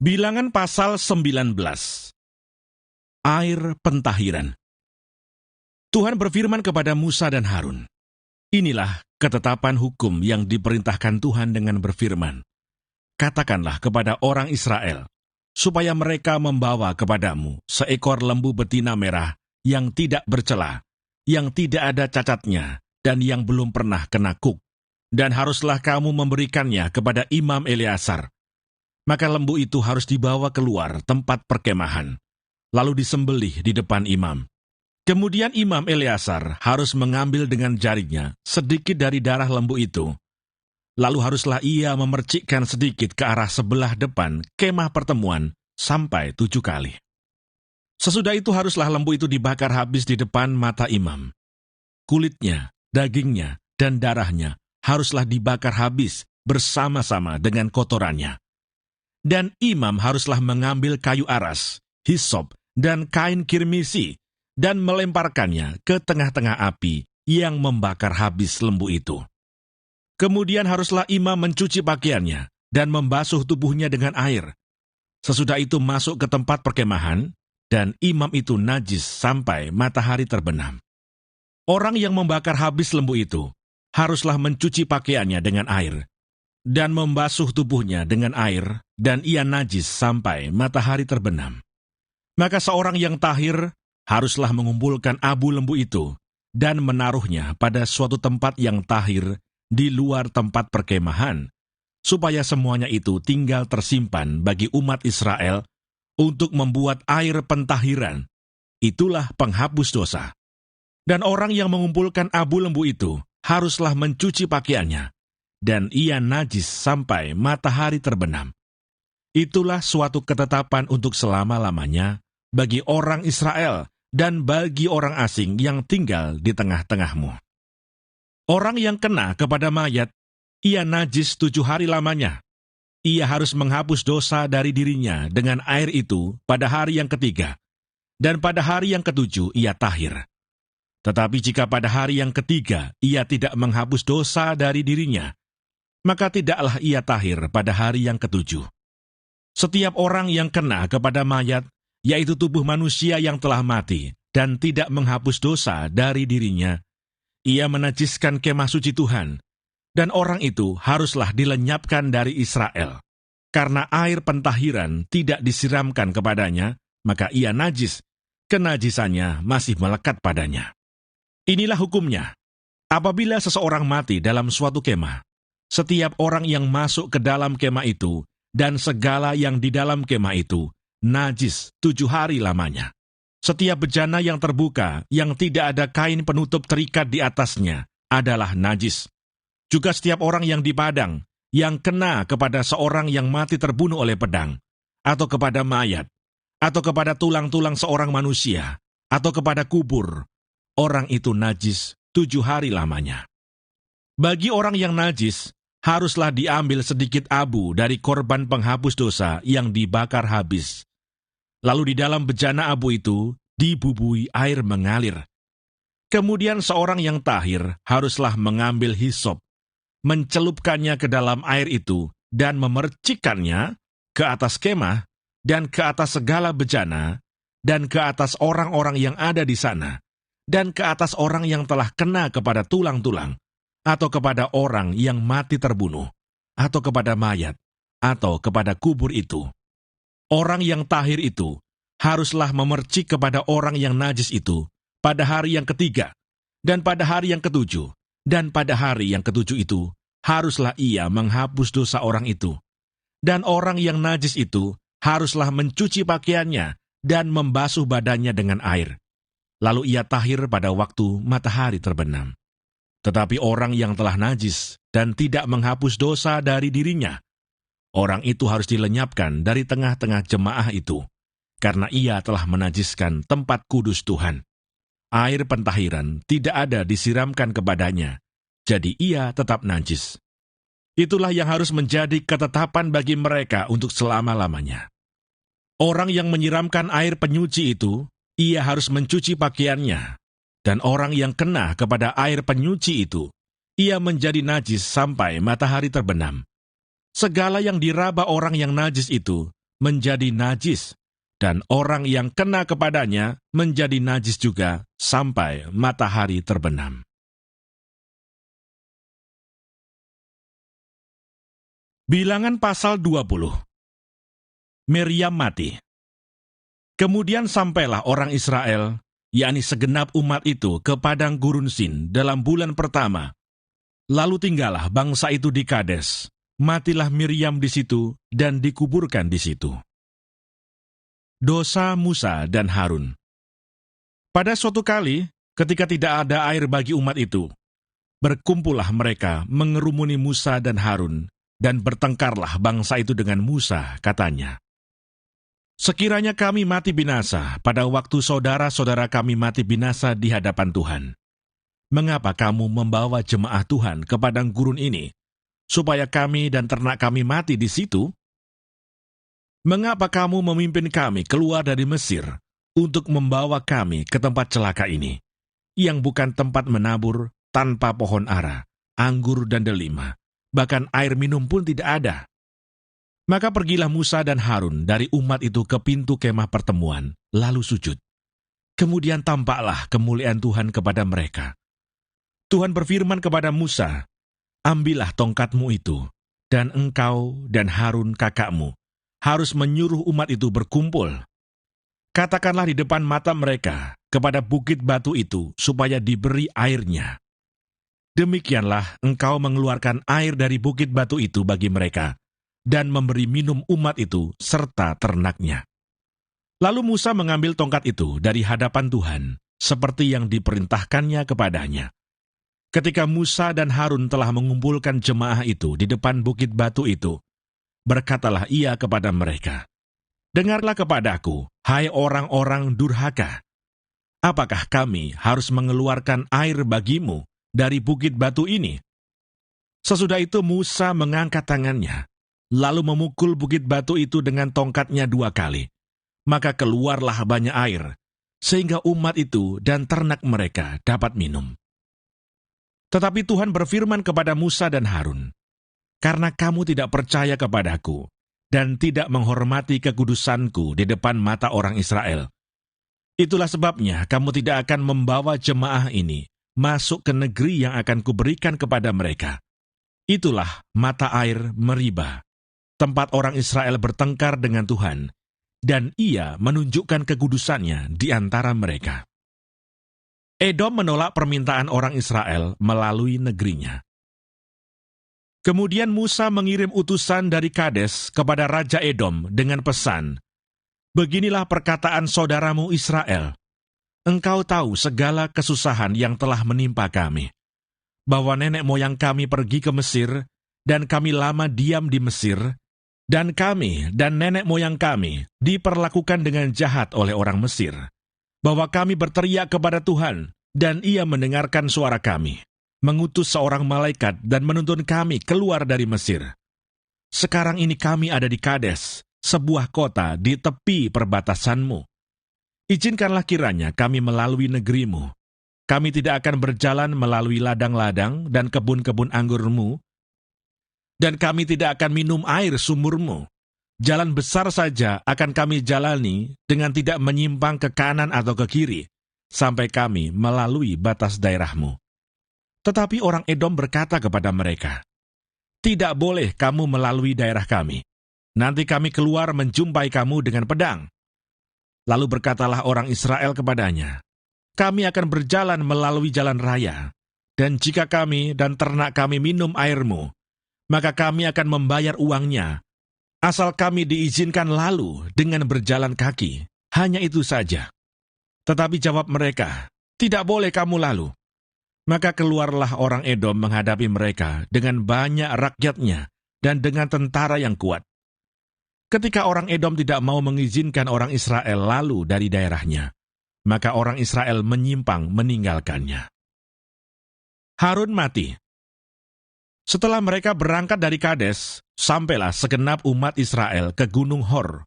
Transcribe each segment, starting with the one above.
Bilangan pasal 19. Air pentahiran. Tuhan berfirman kepada Musa dan Harun, "Inilah ketetapan hukum yang diperintahkan Tuhan dengan berfirman. Katakanlah kepada orang Israel, supaya mereka membawa kepadamu seekor lembu betina merah yang tidak bercela, yang tidak ada cacatnya, dan yang belum pernah kena kuk. Dan haruslah kamu memberikannya kepada Imam Eleazar. Maka lembu itu harus dibawa keluar tempat perkemahan, lalu disembelih di depan imam. Kemudian Imam Eleazar harus mengambil dengan jarinya sedikit dari darah lembu itu. Lalu haruslah ia memercikkan sedikit ke arah sebelah depan kemah pertemuan sampai 7 kali. Sesudah itu haruslah lembu itu dibakar habis di depan mata imam. Kulitnya, dagingnya, dan darahnya haruslah dibakar habis bersama-sama dengan kotorannya. Dan imam haruslah mengambil kayu aras, hisop, dan kain kirmisi, dan melemparkannya ke tengah-tengah api yang membakar habis lembu itu. Kemudian haruslah imam mencuci pakaiannya dan membasuh tubuhnya dengan air. Sesudah itu masuk ke tempat perkemahan, dan imam itu najis sampai matahari terbenam. Orang yang membakar habis lembu itu haruslah mencuci pakaiannya dengan air, dan membasuh tubuhnya dengan air, dan ia najis sampai matahari terbenam. Maka seorang yang tahir haruslah mengumpulkan abu lembu itu, dan menaruhnya pada suatu tempat yang tahir di luar tempat perkemahan, supaya semuanya itu tinggal tersimpan bagi umat Israel untuk membuat air pentahiran. Itulah penghapus dosa. Dan orang yang mengumpulkan abu lembu itu haruslah mencuci pakaiannya, dan ia najis sampai matahari terbenam. Itulah suatu ketetapan untuk selama-lamanya bagi orang Israel dan bagi orang asing yang tinggal di tengah-tengahmu. Orang yang kena kepada mayat, ia najis 7 hari lamanya. Ia harus menghapus dosa dari dirinya dengan air itu pada hari yang ketiga, dan pada hari yang ketujuh ia tahir. Tetapi jika pada hari yang ketiga ia tidak menghapus dosa dari dirinya, maka tidaklah ia tahir pada hari yang ketujuh. Setiap orang yang kena kepada mayat, yaitu tubuh manusia yang telah mati, dan tidak menghapus dosa dari dirinya, ia menajiskan kemah suci Tuhan, dan orang itu haruslah dilenyapkan dari Israel. Karena air pentahiran tidak disiramkan kepadanya, maka ia najis, kenajisannya masih melekat padanya. Inilah hukumnya. Apabila seseorang mati dalam suatu kemah, setiap orang yang masuk ke dalam kemah itu dan segala yang di dalam kemah itu najis 7 hari lamanya. Setiap bejana yang terbuka yang tidak ada kain penutup terikat di atasnya adalah najis. Juga setiap orang yang di padang yang kena kepada seorang yang mati terbunuh oleh pedang, atau kepada mayat, atau kepada tulang-tulang seorang manusia, atau kepada kubur, orang itu najis 7 hari lamanya. Bagi orang yang najis, haruslah diambil sedikit abu dari korban penghapus dosa yang dibakar habis. Lalu di dalam bejana abu itu dibubui air mengalir. Kemudian seorang yang tahir haruslah mengambil hisop, mencelupkannya ke dalam air itu, dan memercikkannya ke atas kemah, dan ke atas segala bejana, dan ke atas orang-orang yang ada di sana, dan ke atas orang yang telah kena kepada tulang-tulang, atau kepada orang yang mati terbunuh, atau kepada mayat, atau kepada kubur itu. Orang yang tahir itu haruslah memercik kepada orang yang najis itu pada hari yang ketiga, dan pada hari yang ketujuh, dan pada hari yang ketujuh itu haruslah ia menghapus dosa orang itu. Dan orang yang najis itu haruslah mencuci pakaiannya dan membasuh badannya dengan air. Lalu ia tahir pada waktu matahari terbenam. Tetapi orang yang telah najis dan tidak menghapus dosa dari dirinya, orang itu harus dilenyapkan dari tengah-tengah jemaah itu, karena ia telah menajiskan tempat kudus Tuhan. Air pentahiran tidak ada disiramkan kepadanya, jadi ia tetap najis. Itulah yang harus menjadi ketetapan bagi mereka untuk selama-lamanya. Orang yang menyiramkan air penyuci itu, ia harus mencuci pakaiannya, dan orang yang kena kepada air penyuci itu, ia menjadi najis sampai matahari terbenam. Segala yang diraba orang yang najis itu menjadi najis, dan orang yang kena kepadanya menjadi najis juga sampai matahari terbenam. Bilangan pasal 20. Miriam mati. Kemudian sampailah orang Israel, yakni segenap umat itu, ke padang gurun Sin dalam bulan pertama. Lalu tinggallah bangsa itu di Kades. Matilah Miriam di situ dan dikuburkan di situ. Dosa Musa dan Harun. Pada suatu kali, ketika tidak ada air bagi umat itu, berkumpullah mereka mengerumuni Musa dan Harun, dan bertengkarlah bangsa itu dengan Musa, katanya, "Sekiranya kami mati binasa pada waktu saudara-saudara kami mati binasa di hadapan Tuhan, mengapa kamu membawa jemaah Tuhan ke padang gurun ini, supaya kami dan ternak kami mati di situ? Mengapa kamu memimpin kami keluar dari Mesir untuk membawa kami ke tempat celaka ini, yang bukan tempat menabur, tanpa pohon ara, anggur dan delima, bahkan air minum pun tidak ada?" Maka pergilah Musa dan Harun dari umat itu ke pintu kemah pertemuan, lalu sujud. Kemudian tampaklah kemuliaan Tuhan kepada mereka. Tuhan berfirman kepada Musa, "Ambillah tongkatmu itu, dan engkau dan Harun kakakmu harus menyuruh umat itu berkumpul. Katakanlah di depan mata mereka kepada bukit batu itu supaya diberi airnya. Demikianlah engkau mengeluarkan air dari bukit batu itu bagi mereka, dan memberi minum umat itu serta ternaknya." Lalu Musa mengambil tongkat itu dari hadapan Tuhan, seperti yang diperintahkannya kepadanya. Ketika Musa dan Harun telah mengumpulkan jemaah itu di depan bukit batu itu, berkatalah ia kepada mereka, "Dengarlah kepadaku, hai orang-orang durhaka. Apakah kami harus mengeluarkan air bagimu dari bukit batu ini?" Sesudah itu Musa mengangkat tangannya, lalu memukul bukit batu itu dengan tongkatnya 2 kali. Maka keluarlah banyak air, sehingga umat itu dan ternak mereka dapat minum. Tetapi Tuhan berfirman kepada Musa dan Harun, "Karena kamu tidak percaya kepadaku, dan tidak menghormati kekudusanku di depan mata orang Israel, itulah sebabnya kamu tidak akan membawa jemaah ini masuk ke negeri yang akan kuberikan kepada mereka. Itulah mata air Meriba, tempat orang Israel bertengkar dengan Tuhan, dan ia menunjukkan kekudusannya di antara mereka." Edom menolak permintaan orang Israel melalui negerinya. Kemudian Musa mengirim utusan dari Kades kepada Raja Edom dengan pesan, "Beginilah perkataan saudaramu Israel. Engkau tahu segala kesusahan yang telah menimpa kami, bahwa nenek moyang kami pergi ke Mesir, dan kami lama diam di Mesir, dan kami dan nenek moyang kami diperlakukan dengan jahat oleh orang Mesir, bahwa kami berteriak kepada Tuhan, dan ia mendengarkan suara kami, mengutus seorang malaikat dan menuntun kami keluar dari Mesir. Sekarang ini kami ada di Kades, sebuah kota di tepi perbatasanmu. Izinkanlah kiranya kami melalui negerimu. Kami tidak akan berjalan melalui ladang-ladang dan kebun-kebun anggurmu, dan kami tidak akan minum air sumurmu. Jalan besar saja akan kami jalani dengan tidak menyimpang ke kanan atau ke kiri, sampai kami melalui batas daerahmu." Tetapi orang Edom berkata kepada mereka, "Tidak boleh kamu melalui daerah kami. Nanti kami keluar menjumpai kamu dengan pedang." Lalu berkatalah orang Israel kepadanya, "Kami akan berjalan melalui jalan raya, dan jika kami dan ternak kami minum airmu, maka kami akan membayar uangnya, asal kami diizinkan lalu dengan berjalan kaki, hanya itu saja." Tetapi jawab mereka, "Tidak boleh kamu lalu." Maka keluarlah orang Edom menghadapi mereka dengan banyak rakyatnya dan dengan tentara yang kuat. Ketika orang Edom tidak mau mengizinkan orang Israel lalu dari daerahnya, maka orang Israel menyimpang meninggalkannya. Harun mati. Setelah mereka berangkat dari Kades, sampailah segenap umat Israel ke Gunung Hor.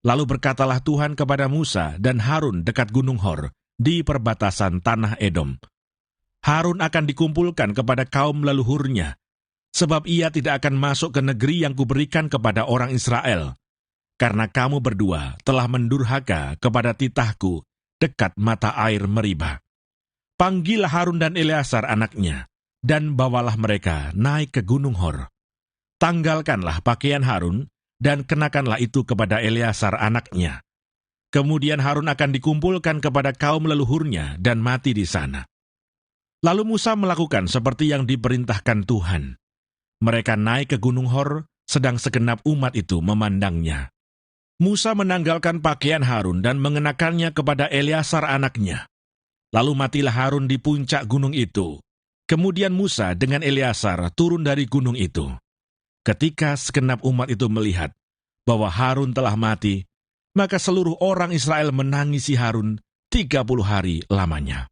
Lalu berkatalah Tuhan kepada Musa dan Harun dekat Gunung Hor, di perbatasan tanah Edom, "Harun akan dikumpulkan kepada kaum leluhurnya, sebab ia tidak akan masuk ke negeri yang kuberikan kepada orang Israel, karena kamu berdua telah mendurhaka kepada titahku dekat mata air Meribah. Panggillah Harun dan Eleazar anaknya, dan bawalah mereka naik ke Gunung Hor. Tanggalkanlah pakaian Harun, dan kenakanlah itu kepada Eleazar anaknya. Kemudian Harun akan dikumpulkan kepada kaum leluhurnya dan mati di sana. Lalu Musa melakukan seperti yang diperintahkan Tuhan. Mereka naik ke Gunung Hor, sedang segenap umat itu memandangnya. Musa menanggalkan pakaian Harun dan mengenakannya kepada Eleazar anaknya. Lalu matilah Harun di puncak gunung itu. Kemudian Musa dengan Eleazar turun dari gunung itu. Ketika segenap umat itu melihat bahwa Harun telah mati, maka seluruh orang Israel menangisi Harun 30 hari lamanya.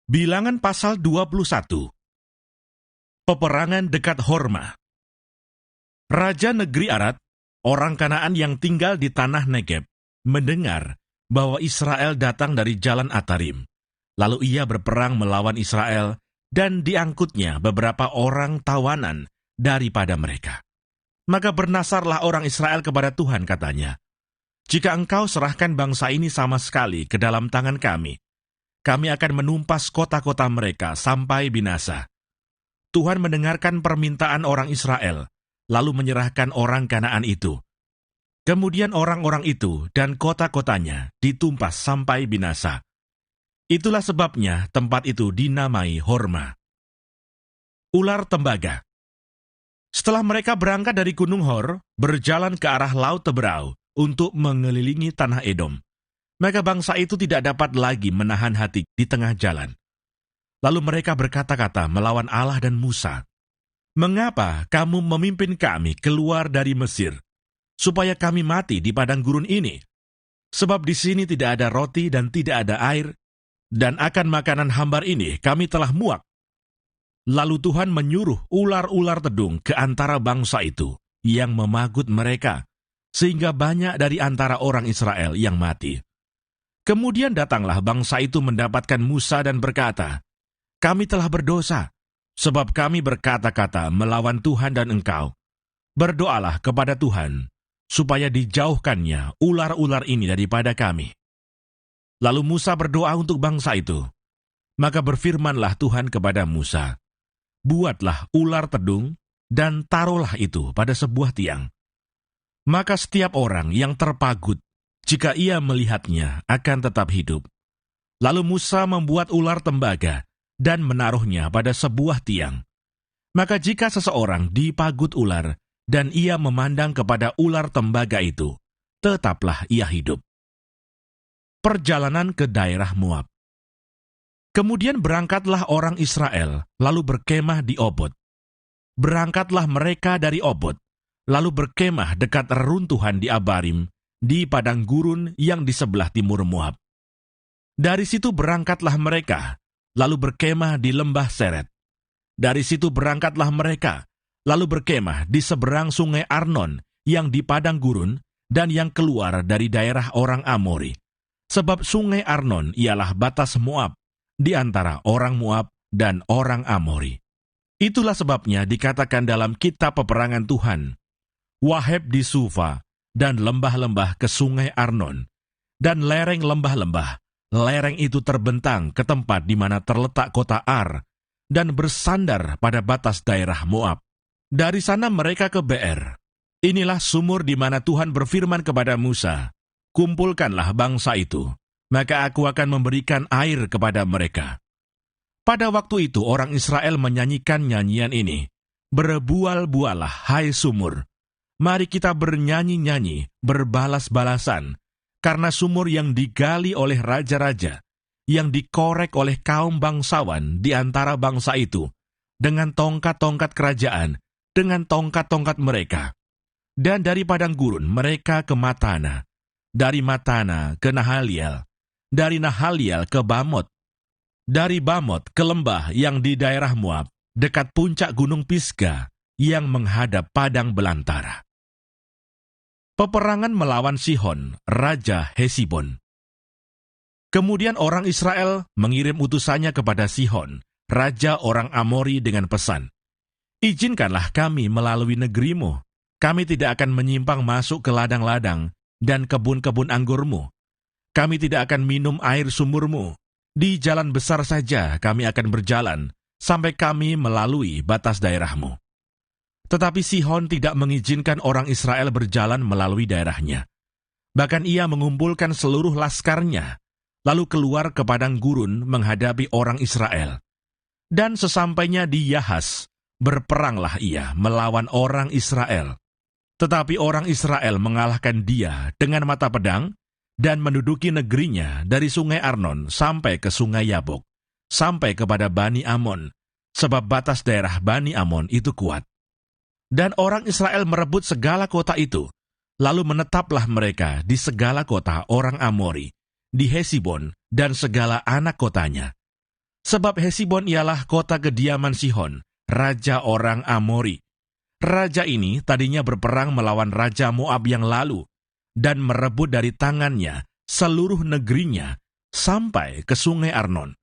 Bilangan pasal 21. Peperangan dekat Horma. Raja negeri Arad, orang Kanaan yang tinggal di tanah Negeb, mendengar bahwa Israel datang dari jalan Atarim. Lalu ia berperang melawan Israel, dan diangkutnya beberapa orang tawanan daripada mereka. Maka bernasarlah orang Israel kepada Tuhan, katanya, "Jika engkau serahkan bangsa ini sama sekali ke dalam tangan kami akan menumpas kota-kota mereka sampai binasa." Tuhan mendengarkan permintaan orang Israel, lalu menyerahkan orang Kanaan itu. Kemudian orang-orang itu dan kota-kotanya ditumpas sampai binasa. Itulah sebabnya tempat itu dinamai Horma. Ular tembaga. Setelah mereka berangkat dari Gunung Hor, berjalan ke arah Laut Teberau untuk mengelilingi tanah Edom, maka bangsa itu tidak dapat lagi menahan hati di tengah jalan. Lalu mereka berkata-kata melawan Allah dan Musa, "Mengapa kamu memimpin kami keluar dari Mesir, supaya kami mati di padang gurun ini? Sebab di sini tidak ada roti dan tidak ada air, dan akan makanan hambar ini kami telah muak." Lalu Tuhan menyuruh ular-ular tedung ke antara bangsa itu, yang memagut mereka, sehingga banyak dari antara orang Israel yang mati. Kemudian datanglah bangsa itu mendapatkan Musa dan berkata, "Kami telah berdosa, sebab kami berkata-kata melawan Tuhan dan engkau. Berdoalah kepada Tuhan, supaya dijauhkannya ular-ular ini daripada kami." Lalu Musa berdoa untuk bangsa itu. Maka berfirmanlah Tuhan kepada Musa, "Buatlah ular tedung, dan taruhlah itu pada sebuah tiang. Maka setiap orang yang terpagut, jika ia melihatnya, akan tetap hidup." Lalu Musa membuat ular tembaga, dan menaruhnya pada sebuah tiang. Maka jika seseorang dipagut ular, dan ia memandang kepada ular tembaga itu, tetaplah ia hidup. Perjalanan ke daerah Moab. Kemudian berangkatlah orang Israel, lalu berkemah di Obot. Berangkatlah mereka dari Obot, lalu berkemah dekat reruntuhan di Abarim, di padang gurun yang di sebelah timur Moab. Dari situ berangkatlah mereka, lalu berkemah di lembah Seret. Dari situ berangkatlah mereka, lalu berkemah di seberang sungai Arnon, yang di padang gurun, dan yang keluar dari daerah orang Amori. Sebab sungai Arnon ialah batas Moab, di antara orang Moab dan orang Amori. Itulah sebabnya dikatakan dalam kitab peperangan Tuhan, "Waheb di Sufa, dan lembah-lembah ke sungai Arnon, dan lereng lembah-lembah, lereng itu terbentang ke tempat di mana terletak kota Ar, dan bersandar pada batas daerah Moab. Dari sana mereka ke Beer. Inilah sumur di mana Tuhan berfirman kepada Musa, 'Kumpulkanlah bangsa itu, maka aku akan memberikan air kepada mereka.' Pada waktu itu orang Israel menyanyikan nyanyian ini, 'Berbual-bualah, hai sumur. Mari kita bernyanyi-nyanyi, berbalas-balasan, karena sumur yang digali oleh raja-raja, yang dikorek oleh kaum bangsawan di antara bangsa itu, dengan tongkat-tongkat kerajaan, dengan tongkat-tongkat mereka. Dan dari padang gurun mereka ke Matana, dari Matana ke Nahaliel, dari Nahaliel ke Bamot, dari Bamot ke lembah yang di daerah Moab, dekat puncak gunung Pisga, yang menghadap padang belantara." Peperangan melawan Sihon, Raja Hesibon. Kemudian orang Israel mengirim utusannya kepada Sihon, Raja orang Amori dengan pesan, Izinkanlah kami melalui negerimu. Kami tidak akan menyimpang masuk ke ladang-ladang dan kebun-kebun anggurmu. Kami tidak akan minum air sumurmu. Di jalan besar saja kami akan berjalan, sampai kami melalui batas daerahmu. Tetapi Sihon tidak mengizinkan orang Israel berjalan melalui daerahnya. Bahkan ia mengumpulkan seluruh laskarnya, lalu keluar ke padang gurun menghadapi orang Israel. Dan sesampainya di Yahas, berperanglah ia melawan orang Israel. Tetapi orang Israel mengalahkan dia dengan mata pedang, dan menduduki negerinya dari sungai Arnon sampai ke sungai Yabok, sampai kepada Bani Amon, sebab batas daerah Bani Amon itu kuat. Dan orang Israel merebut segala kota itu, lalu menetaplah mereka di segala kota orang Amori, di Hesibon dan segala anak kotanya. Sebab Hesibon ialah kota kediaman Sihon, raja orang Amori. Raja ini tadinya berperang melawan raja Moab yang lalu, dan merebut dari tangannya seluruh negerinya sampai ke sungai Arnon.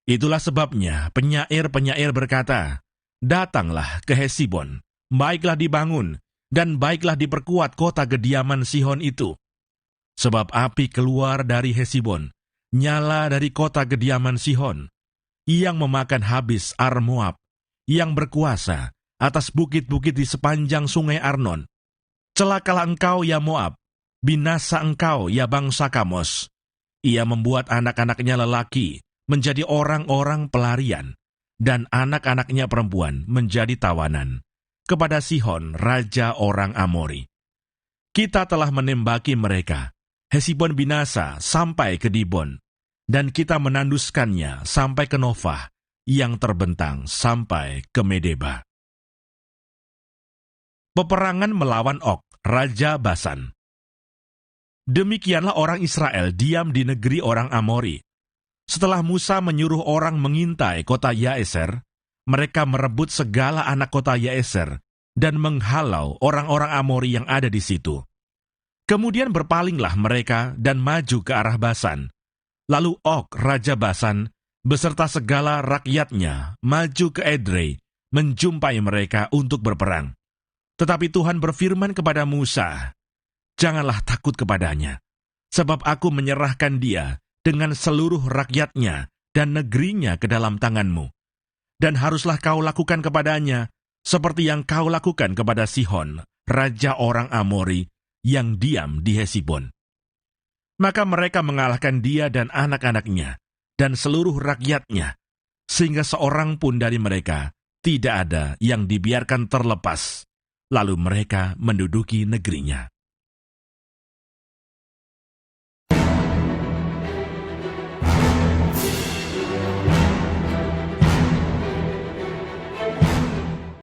Itulah sebabnya penyair-penyair berkata, "Datanglah ke Hesibon, baiklah dibangun, dan baiklah diperkuat kota kediaman Sihon itu. Sebab api keluar dari Hesibon, nyala dari kota kediaman Sihon, yang memakan habis Ar Moab, yang berkuasa atas bukit-bukit di sepanjang sungai Arnon. Celakalah engkau, ya Moab, binasa engkau, ya bangsa Kamos. Ia membuat anak-anaknya lelaki menjadi orang-orang pelarian, dan anak-anaknya perempuan menjadi tawanan, kepada Sihon, raja orang Amori. Kita telah menembaki mereka. Hesibon binasa sampai ke Dibon, dan kita menanduskannya sampai ke Nofah, yang terbentang sampai ke Medeba." Peperangan melawan Og, raja Basan. Demikianlah orang Israel diam di negeri orang Amori. Setelah Musa menyuruh orang mengintai kota Yaeser, mereka merebut segala anak kota Yaeser dan menghalau orang-orang Amori yang ada di situ. Kemudian berpalinglah mereka dan maju ke arah Basan. Lalu Og, raja Basan, beserta segala rakyatnya, maju ke Edrei, menjumpai mereka untuk berperang. Tetapi Tuhan berfirman kepada Musa, "Janganlah takut kepadanya, sebab aku menyerahkan dia dengan seluruh rakyatnya dan negerinya ke dalam tanganmu. Dan haruslah kau lakukan kepadanya seperti yang kau lakukan kepada Sihon, raja orang Amori, yang diam di Hesibon." Maka mereka mengalahkan dia dan anak-anaknya, dan seluruh rakyatnya, sehingga seorang pun dari mereka tidak ada yang dibiarkan terlepas. Lalu mereka menduduki negerinya.